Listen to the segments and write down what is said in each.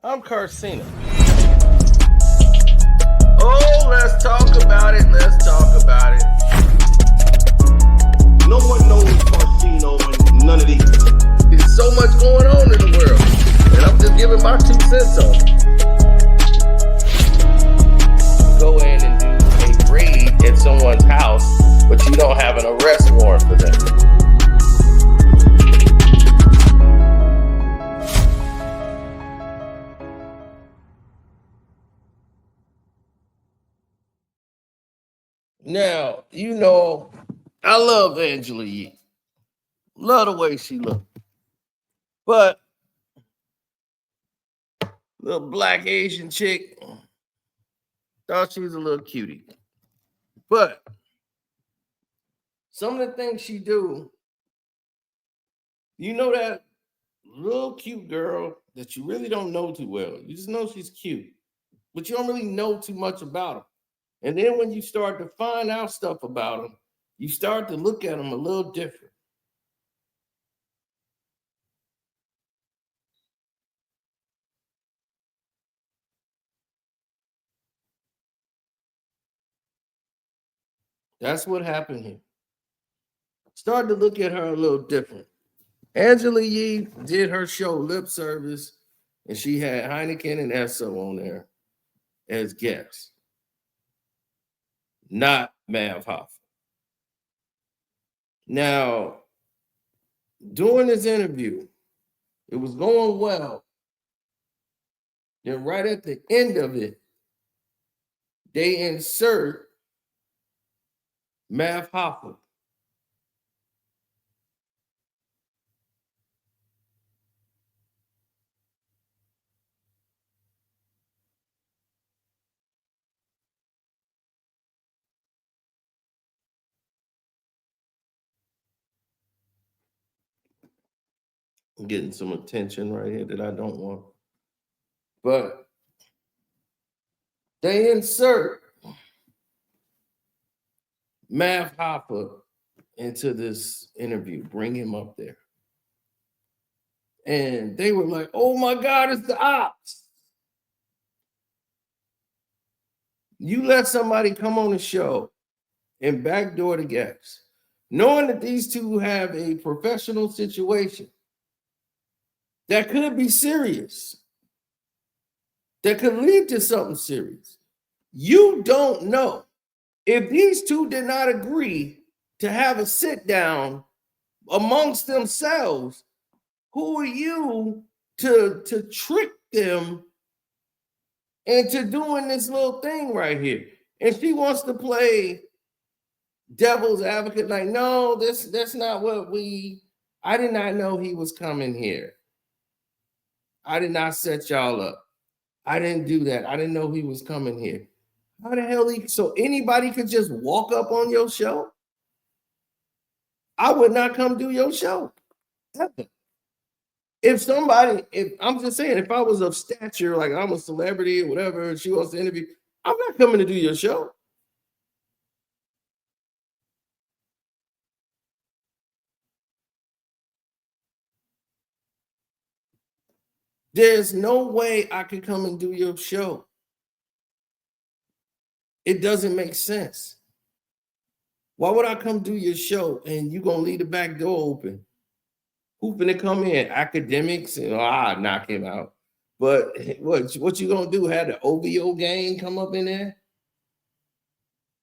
I'm Carcina. Oh, let's talk about it. Let's talk about it. No one knows Carcino and none of these. There's so much going on in the world, and I'm just giving my 2 cents on it. Go in and do a raid at someone's house, but you don't have an arrest warrant for them. Now, I love Angela Yee. Love the way she looked. But little black Asian chick, thought she was a little cutie. But some of the things she do, that little cute girl that you really don't know too well. You just know she's cute, but you don't really know too much about her. And then when you start to find out stuff about them, you start to look at them a little different. That's what happened here. Started to look at her a little different. Angela Yee did her show Lip Service, and she had Heineken and Esso on there as guests, not Math Hoffa. Now, during this interview, it was going well. Then right at the end of it, they insert Math Hoffa. I'm getting some attention right here that I don't want. But they insert Math Hoffa into this interview, bring him up there. And they were like, oh my God, it's the ops. You let somebody come on the show and backdoor the guests, knowing that these two have a professional situation that could be serious, that could lead to something serious. You don't know. If these two did not agree to have a sit down amongst themselves, who are you to trick them into doing this little thing right here? And she wants to play devil's advocate, like, no, that's not what I did not know he was coming here. I did not set y'all up. I didn't do that. I didn't know he was coming here. How the hell so anybody could just walk up on your show? I would not come do your show. Ever. If I'm just saying, if I was of stature, like I'm a celebrity or whatever, and she wants to interview, I'm not coming to do your show. There's no way I could come and do your show. It doesn't make sense. Why would I come do your show and you gonna leave the back door open? Who finna come in? Academics, and I'll knock him out. But what you gonna do? Have the OVO gang come up in there?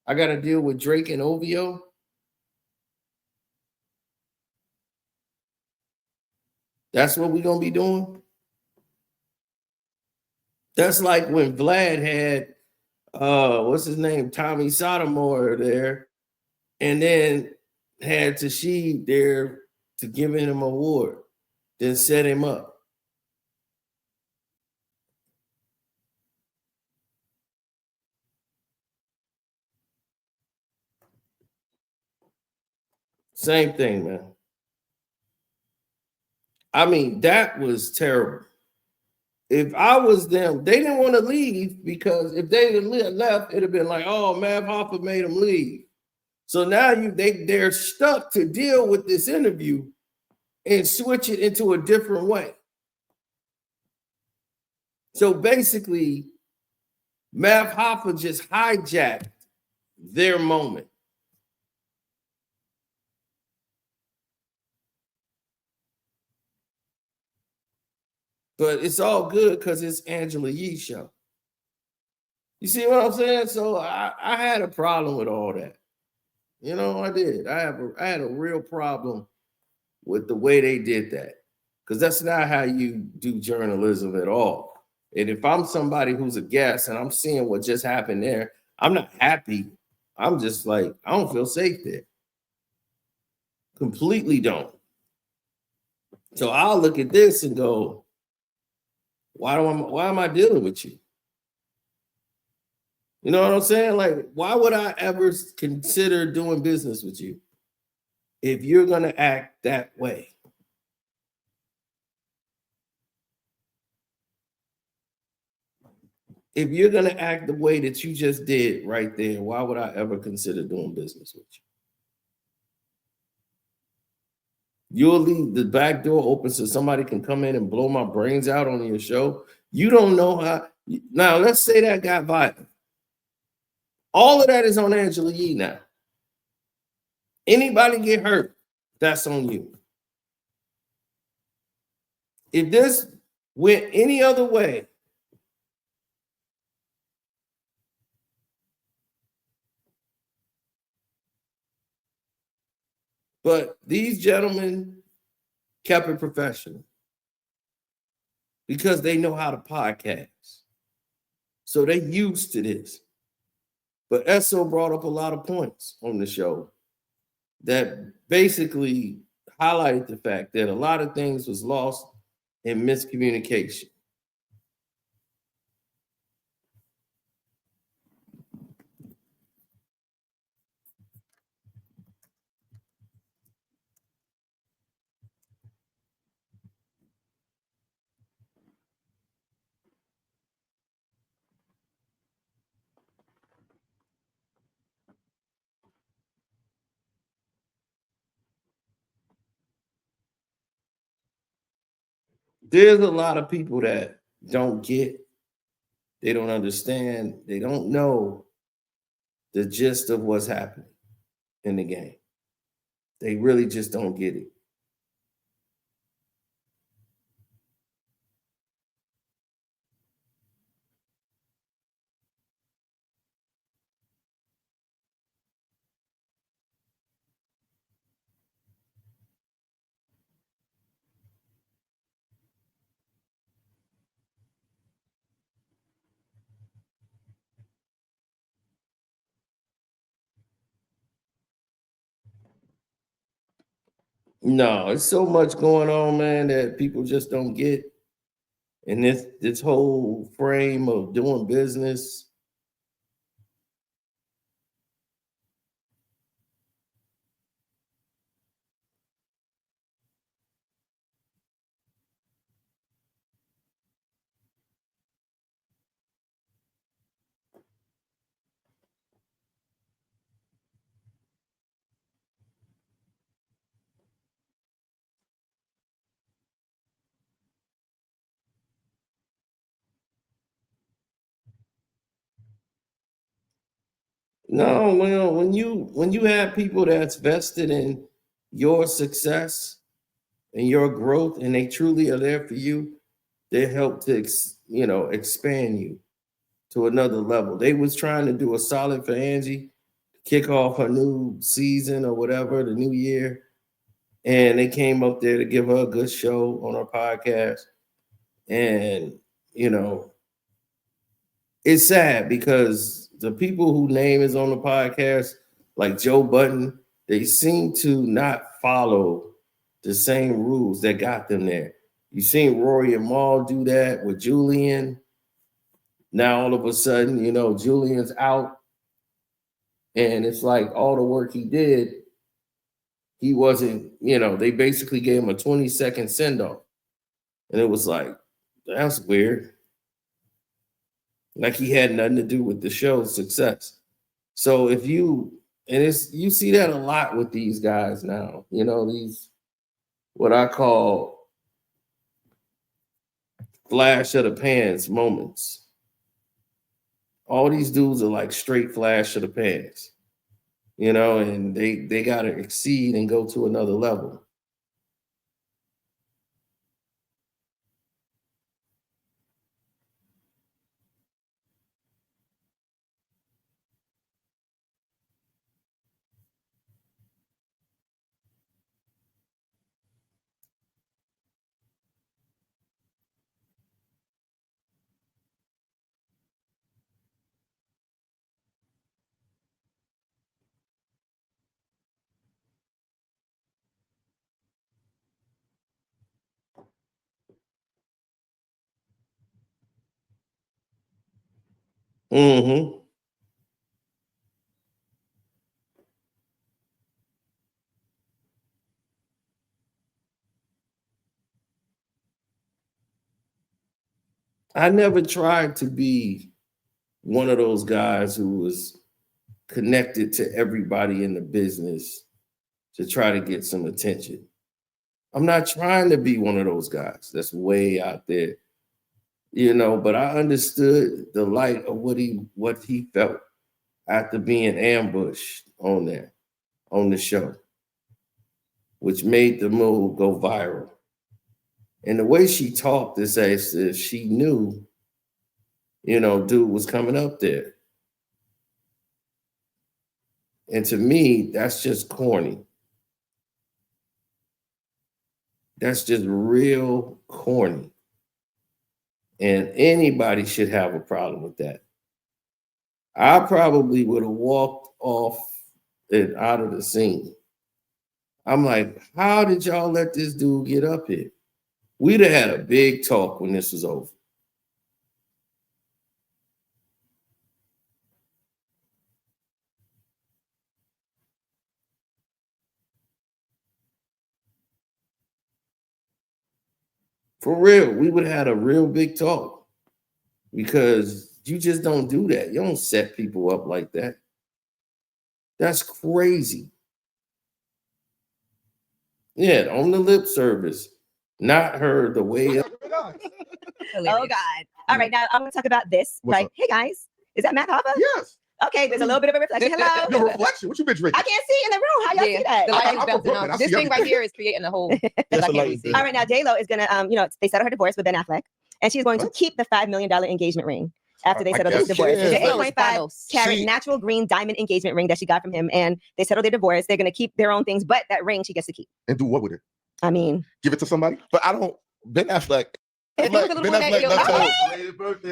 I gotta deal with Drake and OVO. That's what we're gonna be doing. That's like when Vlad had what's his name, Tommy Sotomayor there, and then had Tashib there to give him an award, then set him up. Same thing, man. I mean, that was terrible. If I was them, they didn't want to leave because if they had left, it'd have been like, oh, Math Hoffa made them leave. So now they're stuck to deal with this interview and switch it into a different way. So basically, Math Hoffa just hijacked their moment. But it's all good because it's Angela Yee's show. You see what I'm saying? So I had a problem with all that. You know, I did. I had a real problem with the way they did that. Because that's not how you do journalism at all. And if I'm somebody who's a guest and I'm seeing what just happened there, I'm not happy. I'm just like, I don't feel safe there. Completely don't. So I'll look at this and go, why am I dealing with you? You know what I'm saying? Like, why would I ever consider doing business with you if you're gonna act that way? If you're gonna act the way that you just did right there, why would I ever consider doing business with you? You'll leave the back door open so somebody can come in and blow my brains out on your show. You don't know how. Now, let's say that got violent. All of that is on Angela Yee now. Anybody get hurt, that's on you. If this went any other way, but these gentlemen kept it professional because they know how to podcast. So they used to this. But Esso brought up a lot of points on the show that basically highlighted the fact that a lot of things was lost in miscommunication. There's a lot of people that don't get, they don't understand, they don't know the gist of what's happening in the game. They really just don't get it. No, it's so much going on, man, that people just don't get. And this whole frame of doing business. No, well, when you have people that's vested in your success and your growth, and they truly are there for you, they help to expand you to another level. They was trying to do a solid for Angie, kick off her new season or whatever, the new year, and they came up there to give her a good show on her podcast. And you know, it's sad because the people whose name is on the podcast, like Joe Budden, they seem to not follow the same rules that got them there. You seen Rory and Maul do that with Julian. Now all of a sudden, Julian's out, and it's like all the work he did, he wasn't, they basically gave him a 20-second send-off. And it was like, that's weird. Like he had nothing to do with the show's success. So you see that a lot with these guys now, these what I call flash of the pants moments. All these dudes are like straight flash of the pants, you know, and they got to exceed and go to another level. Mm-hmm. I never tried to be one of those guys who was connected to everybody in the business to try to get some attention. I'm not trying to be one of those guys that's way out there, you know, but I understood the light of what he felt after being ambushed on the show, which made the move go viral. And the way she talked is as if she knew, you know, dude was coming up there. And to me, that's just corny. That's just real corny. And anybody should have a problem with that. I probably would have walked off and out of the scene. I'm like, how did y'all let this dude get up here? We'd have had a big talk when this was over. For real, we would have had a real big talk because you just don't do that. You don't set people up like that. That's crazy. Yeah, on the lip service, not her the way up. Oh God. All right, now I'm gonna talk about this. What's Like, up? hey guys, is that Math Hoffa? Yes. Okay, there's a little bit of a reflection. Hello. Your reflection. What you been drinking? I can't see in the room. How y'all see that? The light I'm is a bouncing Brooklyn. I off. see This thing right everything. here is creating a hole that Yes, I the can't light really is see. good. All right, now J-Lo is gonna, they settled her divorce with Ben Affleck, and she's going to What? keep the $5 million engagement ring after they I settled guess. the divorce. It's Yeah. an 8.5 carat See- natural green diamond engagement ring that she got from him, and they settled their divorce. They're gonna keep their own things, but that ring she gets to keep. And do what with it? I mean, Give it to somebody? But I don't. Ben Affleck. If it was a little Ben more than Affleck your- done told-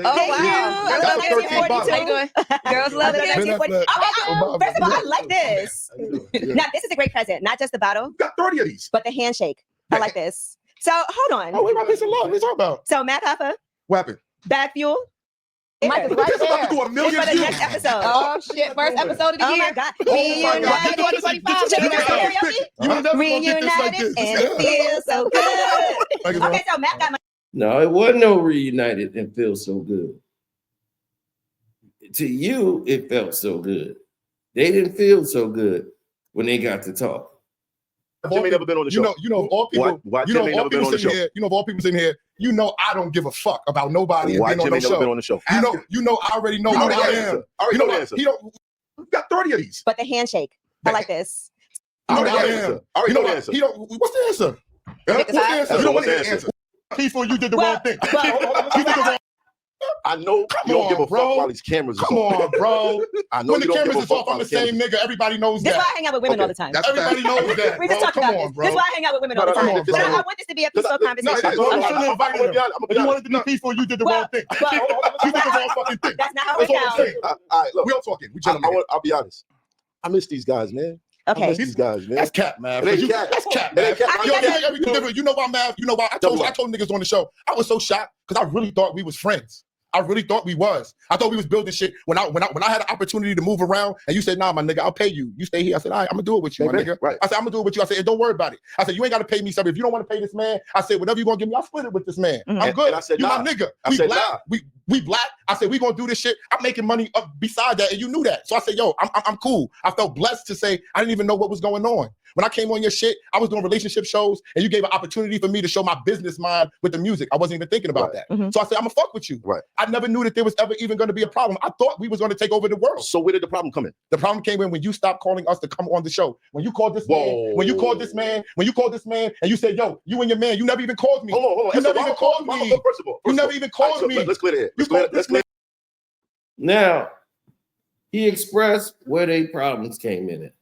Oh Thank wow. you. Girls That's love a that. 13 bottle. How you doing? Girls love Ben that. Affleck. Okay, first of all, I like this. Yeah. Now, this is a great present, not just the bottle, You got 30 of these. but the handshake. I like this. So hold on. Oh, wait, my missing love. What are you talking about? So Math Hoffa, What happened? bag fuel. Mike is Here. right This is about to there. do a It's million for the views. next episode. Oh shit! First episode of the Oh year. my God. Oh my God. Reunited. 2025. Check it baby. out. Karaoke. You never gonna get this like Reunited, this. and it feels so good. Like it's Okay, so Matt got my No, it wasn't no reunited and feel so good. To you, it felt so good. They didn't feel so good when they got to talk. Jimmy never been on the show. You know, of all people, Why you know, Jimmy of all never been people on the sitting show? here, you know, of all people sitting here, you know, I don't give a fuck about nobody Why being on Jimmy no never been show. on the show? You know, I already know You who already I know the am. answer. I already You know know the what? answer. You know, we got 30 of these. but the handshake. I like this. You know I who I already know the am. answer. I already You know know the what? answer. He don't. What's the answer? What's the answer? That's You don't what's want the the answer. answer. People, you did the Well, wrong thing. well, You did the wrong. I know Come you don't give on, a bro. fuck while these cameras are Come on, bro. I know When you the don't give cameras a is fuck off, while I'm the the cameras. same nigga. Everybody knows This is why that. I hang out with women Okay. all the time. That's everybody knows that. We Bro. just talked Come about on, this. bro. This is why I hang out with women all the No, no, time. no, come But on, I want this to be a peaceful No, conversation. that's no, you no, shouldn't I'm invite gonna be him. honest. I'm If gonna you be wanted to be peaceful, you did the Well, wrong thing. well, You did the wrong fucking thing. That's not how That's it what I'm sounds. saying. All right, look. We all talking. We I gentlemen. I'll be honest. I miss these guys, man. I Okay. miss these guys, man. That's cat, man. It ain't You- cat. That's cat, It man. ain't cat. I Yo, think this that's- ain't everything different. You know why I'm mad? You know why? I told niggas on the show. I was so shocked because I really thought we was friends. I really thought we was. I thought we was building shit. When I had an opportunity to move around, and you said, "Nah, my nigga, I'll pay you. You stay here." I said, "All right, I'm gonna do it with you, my Okay, nigga." right. I said, "I'm gonna do it with you." I said, "And don't worry about it." I said, "You ain't gotta pay me something. If you don't want to pay this man," I said, "Whatever you gonna give me, I'll split it with this man. Mhm. I'm good. And I said, you nah. my nigga. I We said, black. nah. We We black. I said, we gonna do this shit. I'm making money up beside that, and you knew that. So I said, yo, I'm cool. I felt blessed to say I didn't even know what was going on. When I came on your shit, I was doing relationship shows, and you gave an opportunity for me to show my business mind with the music. I wasn't even thinking about that. So I said, I'm gonna fuck with you. Right. I never knew that there was ever even gonna be a problem. I thought we was gonna take over the world. So where did the problem come in? The problem came in when you stopped calling us to come on the show. When you called this man, when you called this man, and you said, yo, you and your man, you never even called me. Hold on. You never even called me. First of all, You never even called me. Let's clear the air. Let's clear. Now, he expressed where their problems came in at.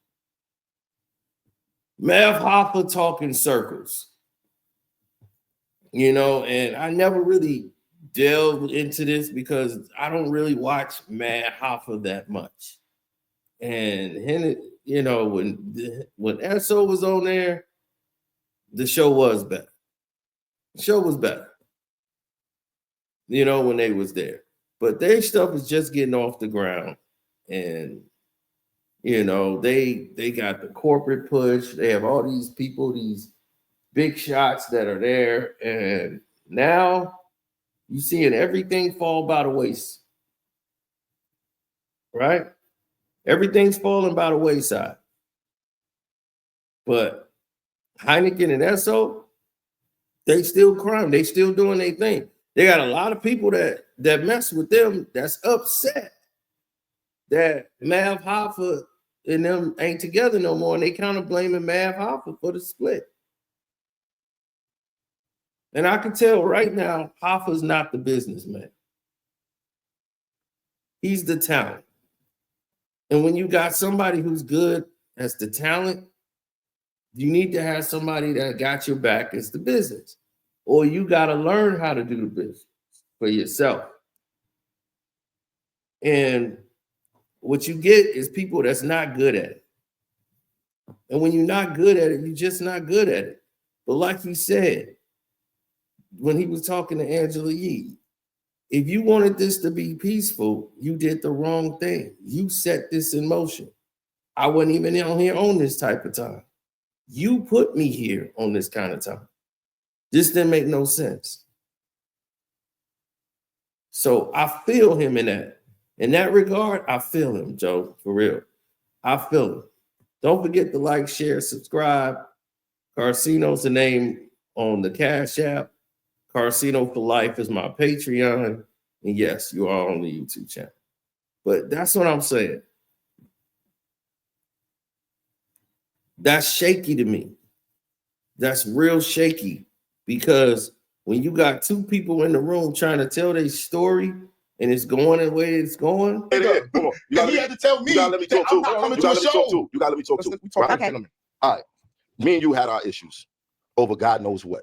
Math Hoffa talking circles. You know, and I never really delved into this because I don't really watch Math Hoffa that much. And you know, when SO was on there, the show was better. The show was better. You know, when they was there. But their stuff is just getting off the ground. And you know, they got the corporate push. They have all these people, these big shots that are there. And now you're seeing everything fall by the waist. Right? Everything's falling by the wayside. But Heineken and Esso, they still crime. They still doing their thing. They got a lot of people that mess with them that's upset that Math Hoffa and them ain't together no more, and they kind of blaming Math Hoffa for the split. And I can tell right now, Hoffa's not the businessman. He's the talent. And when you got somebody who's good as the talent, you need to have somebody that got your back as the business. Or you got to learn how to do the business for yourself. And what you get is people that's not good at it. And when you're not good at it, you're just not good at it. But like he said, when he was talking to Angela Yee, if you wanted this to be peaceful, you did the wrong thing. You set this in motion. I wasn't even on here on this type of time. You put me here on this kind of time. This didn't make no sense. So I feel him in that. In that regard, I feel him, Joe, for real. I feel him. Don't forget to like, share, subscribe. Carcino's the name on the Cash App. Carcino for Life is my Patreon. And yes, you are on the YouTube channel. But that's what I'm saying. That's shaky to me. That's real shaky because when you got two people in the room trying to tell their story and it's going the way it's going. He had to tell me you gotta let me talk too. I'm not coming You to a gotta let me talk show. too. You gotta let me talk too. We talk Right? Okay. All right. Me and you had our issues over God knows what.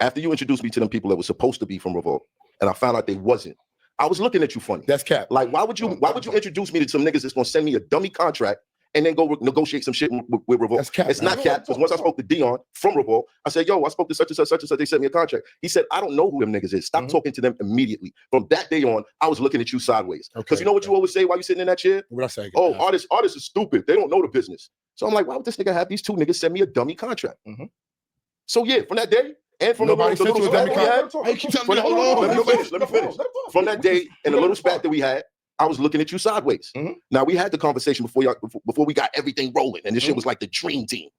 After you introduced me to them people that were supposed to be from Revolt, and I found out they wasn't, I was looking at you funny. That's cap. Like, why would you introduce me to some niggas that's gonna send me a dummy contract and then go negotiate some shit with Revolt? That's cap. It's not cap, because once I spoke to Dion from Revolt, I said, yo, I spoke to such and such, they sent me a contract. He said, I don't know who them niggas is. Stop talking to them immediately. From that day on, I was looking at you sideways. Because you know what you always say while you're sitting in that chair? What I say? Oh, artists are stupid. They don't know the business. So I'm like, why would this nigga have these two niggas send me a dummy contract? So yeah, from that day, and from Nobody the sent you a dummy contract, contract. let me finish. From that day and the little spat that we had, I was looking at you sideways. Now we had the conversation before we got everything rolling, and this shit was like the dream team.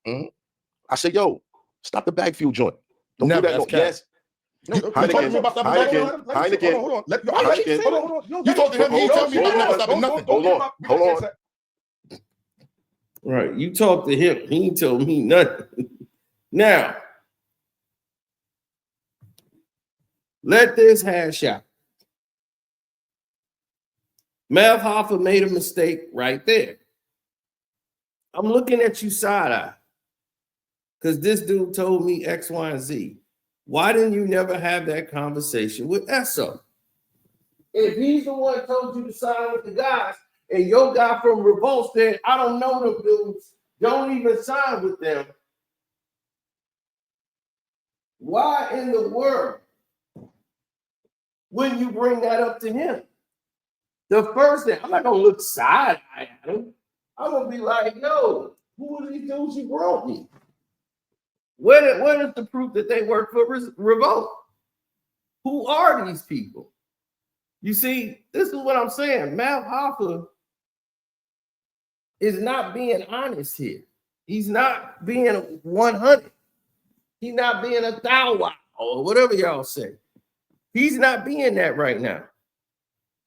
I said, yo, stop the bag fuel joint. Don't do that. No, yes. Heineken. Hold on. You talked to him. He ain't tell me about never stopping nothing. Hold on. Right. You talked to him. He ain't told me nothing. Now, let this hash out. Math Hoffa made a mistake right there. I'm looking at you side-eye because this dude told me X, Y, and Z. Why didn't you never have that conversation with Esso? If he's the one told you to sign with the guys, and your guy from Revolt said, I don't know them dudes, don't even sign with them. Why in the world wouldn't you bring that up to him? The first thing, I'm not gonna look side-eye at him. I'm gonna be like, yo, who are these dudes you brought me? Where is the proof that they work for Revolt? Who are these people? You see, this is what I'm saying. Math Hoffa is not being honest here. He's not being 100. He's not being a thou or whatever y'all say. He's not being that right now.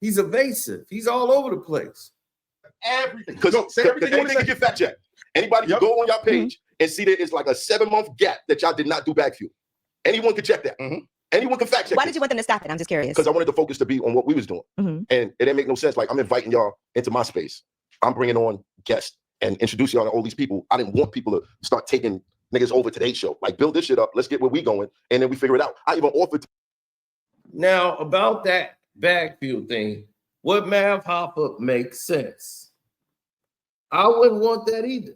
He's evasive. He's all over the place. Everything. Because anything can get fact checked. Anybody can go on your page and see that it's like a 7-month gap that y'all did not do backfield. Anyone can check that. Anyone can fact check. Why did you want them to stop it? I'm just curious. Because I wanted the focus to be on what we was doing. And it didn't make no sense. Like, I'm inviting y'all into my space. I'm bringing on guests and introducing y'all to all these people. I didn't want people to start taking niggas over to their show. Like, build this shit up. Let's get where we going. And then we figure it out. I even offered. Now, about that backfield thing, what Math Hoffa makes sense. I wouldn't want that either.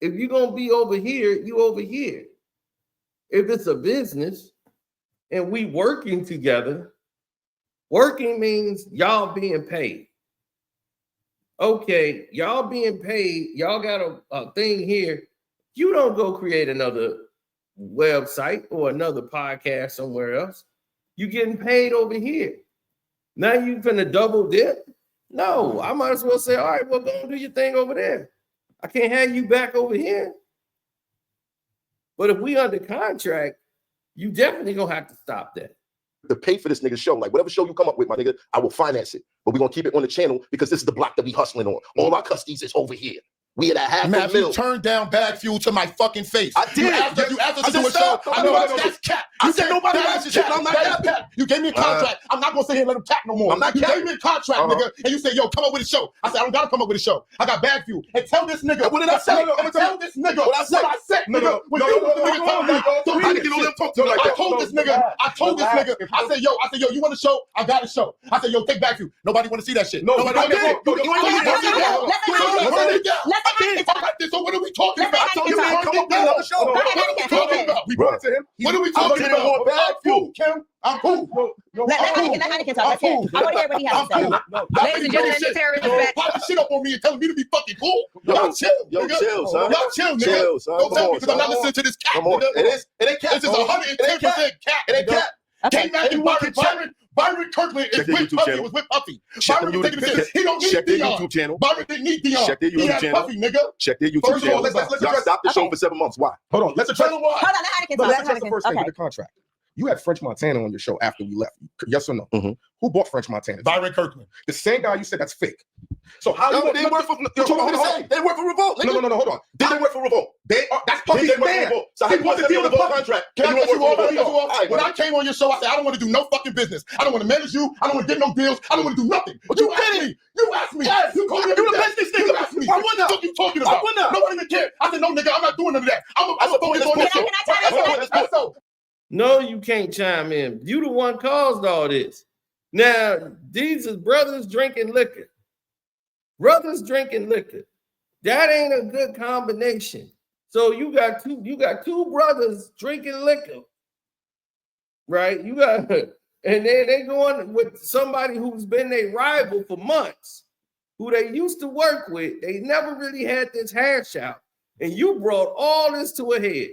If you're going to be over here, you over here. If it's a business and we working together, working means y'all being paid. Okay, y'all being paid, y'all got a thing here. You don't go create another website or another podcast somewhere else. You getting paid over here. Now you finna double dip? No, I might as well say, all right, well, go and do your thing over there. I can't have you back over here. But if we under contract, you definitely gonna have to stop that. To pay for this nigga's show. Like, whatever show you come up with, my nigga, I will finance it. But we're gonna keep it on the channel because this is the block that we hustling on. All our customers is over here. We at a half Matt, a mil. you turned down bag fuel to my fucking face. I did. You asked us to do a show. I know that's cap. I said nobody likes this shit. I'm not capping. You gave me a contract. I'm not gonna sit here and let him cap no more. I'm not You capping. gave me a contract, nigga, and you said, yo, come up with a show. I said, I don't gotta come up with a show. I got bag fuel. And tell this nigga. What did I say? Tell this nigga What I said, nigga. When you want the nigga talk about, I didn't get on them talk to me like I that. told this nigga. I said, yo, you want a show? I got a show. I said, yo, take back fuel. Nobody want to see that shit. Nobody want to see that. So what are we talking about? I told you to come up with another show. What are we talking about? We brought it to him. What are we talking about? Bad fuel. I'm cool. Let Heineken talk. Let's hear. I want to hear what he has to say. Ladies and gentlemen, the terrorist is back. Popping shit up on me and telling me to be fucking cool. Yo, Y'all chill, yo, nigga. chill, son. Y'all chill, nigga. Chill, son. Don't tell Come me on, because I'm not son. listening to this cat. Come on. Nigga. It ain't cap. This is 110% cap. It ain't cap. Okay. Came back and Byron Kirkland is Check their with YouTube Puffy. channel. Was with Puffy. Check Byron them was taking the YouTube- shit. He don't need Check their Dion. YouTube channel. Byron didn't need Dion. Check their He YouTube had channel. Puffy, nigga. Check their YouTube First of all, channel. let's Y'all stopped the show Okay. for 7 months. Why? Hold on. Let's tell him why. Hold on, let Heineken But talk. let's Let address the Heineken. first thing Okay. with the contract. You had French Montana on your show after we left. Yes or no? Who bought French Montana? Byron Kirkland. The same guy you said that's fake. So how No, you they work for. You told me to say they work for Revolt. No, hold on. Did they work for Revolt? They are, that's Did Puffy's they work for man. Revolt? So how you He want wants to to deal deal with with Revolt contract? Can I You cut work you for off? Revolt? All right, When man. I came on your show, I said I don't want to do no fucking business. I don't want to manage you. I don't want to get no deals. I don't want to do nothing. But you asked me. You asked me. Yes. You called me. You the every day. business You nigga. asked me. I wouldn't have. What you talking I about? wouldn't have. Nobody even cared. I said no, nigga. I'm not doing none of that. I'm That's a the point. focus on this. Can I chime in? That's so. No, you can't chime in. You the one caused all this. Now, these is brothers drinking liquor. Brothers drinking liquor. That ain't a good combination. So you got two brothers drinking liquor, right? You got, and then they going with somebody who's been their rival for months, who they used to work with. They never really had this hash out, and you brought all this to a head.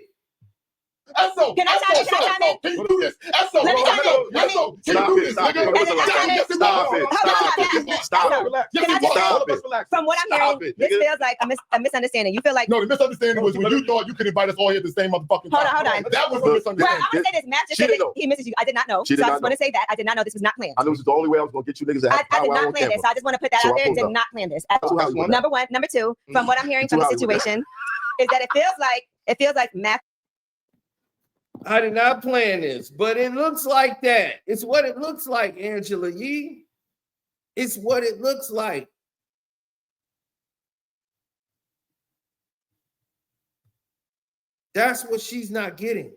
Esso, Can I chime in? Can I chime in? Can you do this? Esso, Let me chime in. Esso, can you Stop do it. this, Stop nigga? it. Can I chime in? Stop it. Stop it. Relax. Can I Yes, just Stop say, it. from what I'm Stop hearing, it, this nigga. feels like a misunderstanding. You feel like, No, the misunderstanding was when you thought you could invite us all here at the same motherfucking time. Hold on. That was a well, misunderstanding. I'm gonna say this. Matt just She said didn't that know. he misses you. I did not know. She So did I not just want to say that I did not know this was not planned. I knew this was the only way I was gonna get you niggas to have I did power not on plan this. camera. So I just want to put that So out I there and pulled did up. not plan this. At That's all. how you went. Number one. Number two, from what I'm hearing from the That's how you went. situation, is that it feels like Matt. I did not plan this, but it looks like that. It's what it looks like, Angela Yee. It's what it looks like. That's what she's not getting.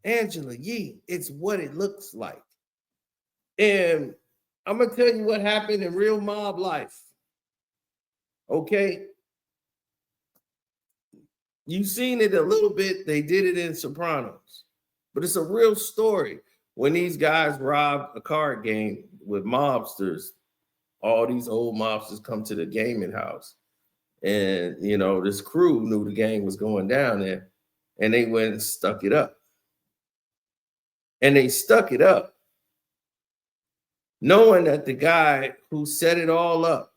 Angela Yee, it's what it looks like. And I'm going to tell you what happened in real mob life. Okay? You've seen it a little bit. They did it in Sopranos. But it's a real story. When these guys robbed a card game with mobsters, all these old mobsters come to the gaming house. And, you know, this crew knew the gang was going down there. And they went and stuck it up. And they stuck it up knowing that the guy who set it all up,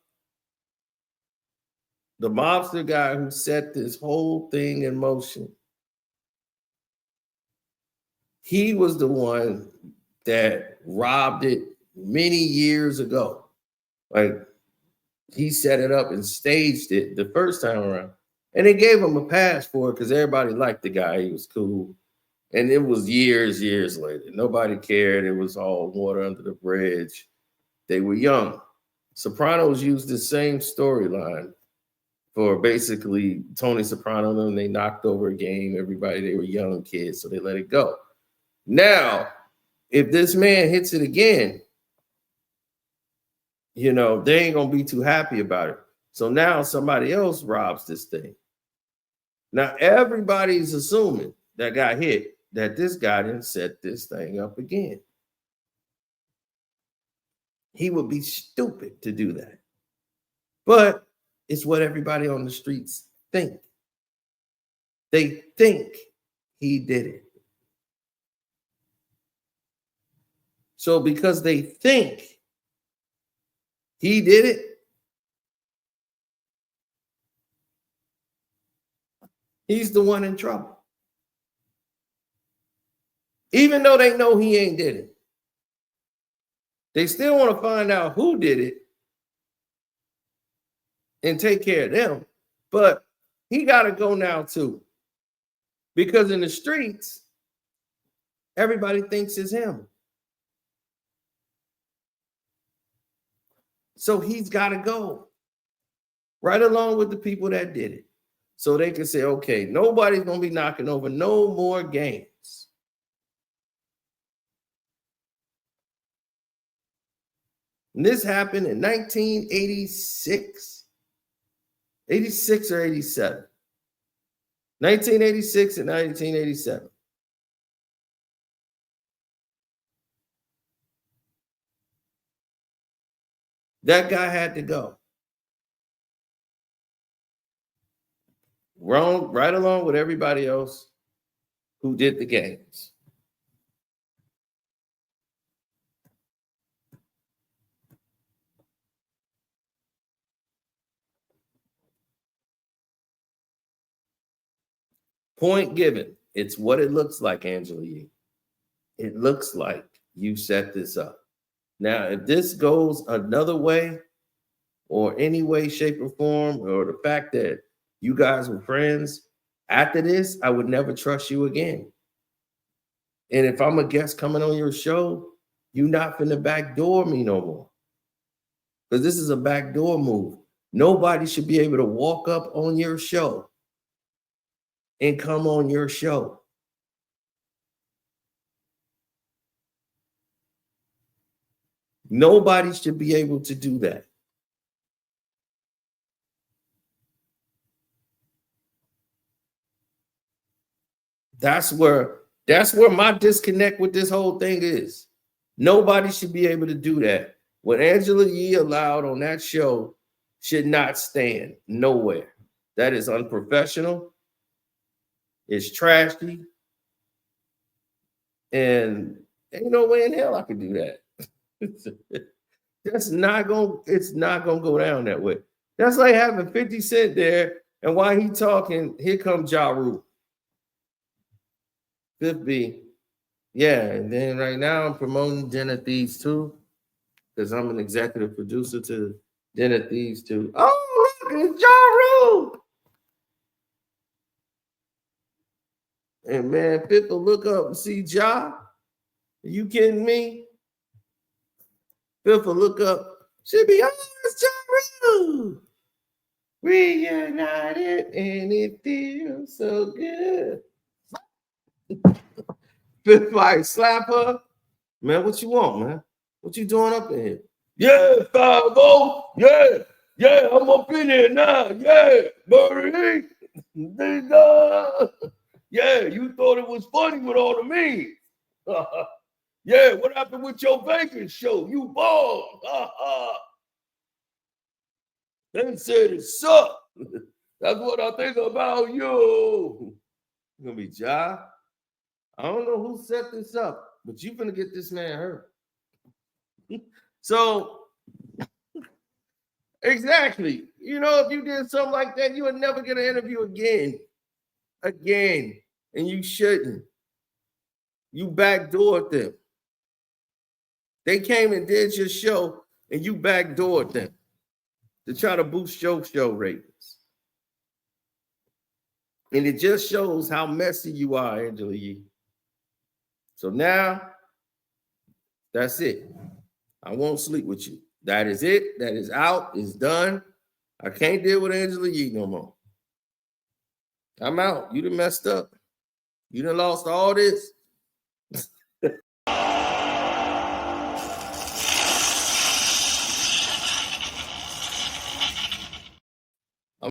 the mobster guy who set this whole thing in motion, he was the one that robbed it many years ago. Like, he set it up and staged it the first time around. And they gave him a pass for it because everybody liked the guy. He was cool. And it was years later. Nobody cared. It was all water under the bridge. They were young. Sopranos used the same storyline for basically Tony Soprano. Them, they knocked over a game. Everybody, they were young kids, so they let it go. Now, if this man hits it again, they ain't gonna be too happy about it. So now somebody else robs this thing. Now everybody's assuming that got hit that this guy didn't set this thing up again. He would be stupid to do that. But it's what everybody on the streets think. They think he did it. So because they think he did it, he's the one in trouble. Even though they know he ain't did it. They still want to find out who did it and take care of them. But he got to go now too. Because in the streets, everybody thinks it's him. So he's got to go right along with the people that did it. So they can say, okay, nobody's going to be knocking over no more games. And this happened in 1986. 86 or 87. 1986 and 1987. That guy had to go. Right along with everybody else who did the games. Point given. It's what it looks like, Angela Yee. It looks like you set this up. Now, if this goes another way, or any way, shape, or form, or the fact that you guys were friends, after this, I would never trust you again. And if I'm a guest coming on your show, you're not finna backdoor me no more. Because this is a backdoor move. Nobody should be able to walk up on your show and come on your show. Nobody should be able to do that. That's where my disconnect with this whole thing is. Nobody should be able to do that. What Angela Yee allowed on that show should not stand nowhere. That is unprofessional. It's trashy. And ain't no way in hell I could do that. It's not gonna go down that way. That's like having 50 Cent there, and while he talking, here comes Ja Rule. 5th B. Yeah, and then right now I'm promoting Den of Thieves 2, because I'm an executive producer to Den of Thieves 2. Oh, look, it's Ja Rule. And man, 5th will look up and see Ja. Are you kidding me? 5th will look up, should be, oh, it's Ja Rule. Reunited, and it feels so good. 5th like slap her. Man, what you want, man? What you doing up in here? Yeah, 5-0. Yeah, I'm up in here now. Yeah, Birdie. Yeah, you thought it was funny with all the memes. Yeah, what happened with your Vegas show? You balled. They said it sucked. That's what I think about you. It's gonna be Ja. I don't know who set this up, but you finna get this man hurt. So exactly. You know, if you did something like that, you would never get an interview again. And you shouldn't. You backdoored them. They came and did your show, and you backdoored them to try to boost your show ratings. And it just shows how messy you are, Angela Yee. So now, that's it. I won't sleep with you. That is it. That is out. It's done. I can't deal with Angela Yee no more. I'm out. You done messed up. You done lost all this.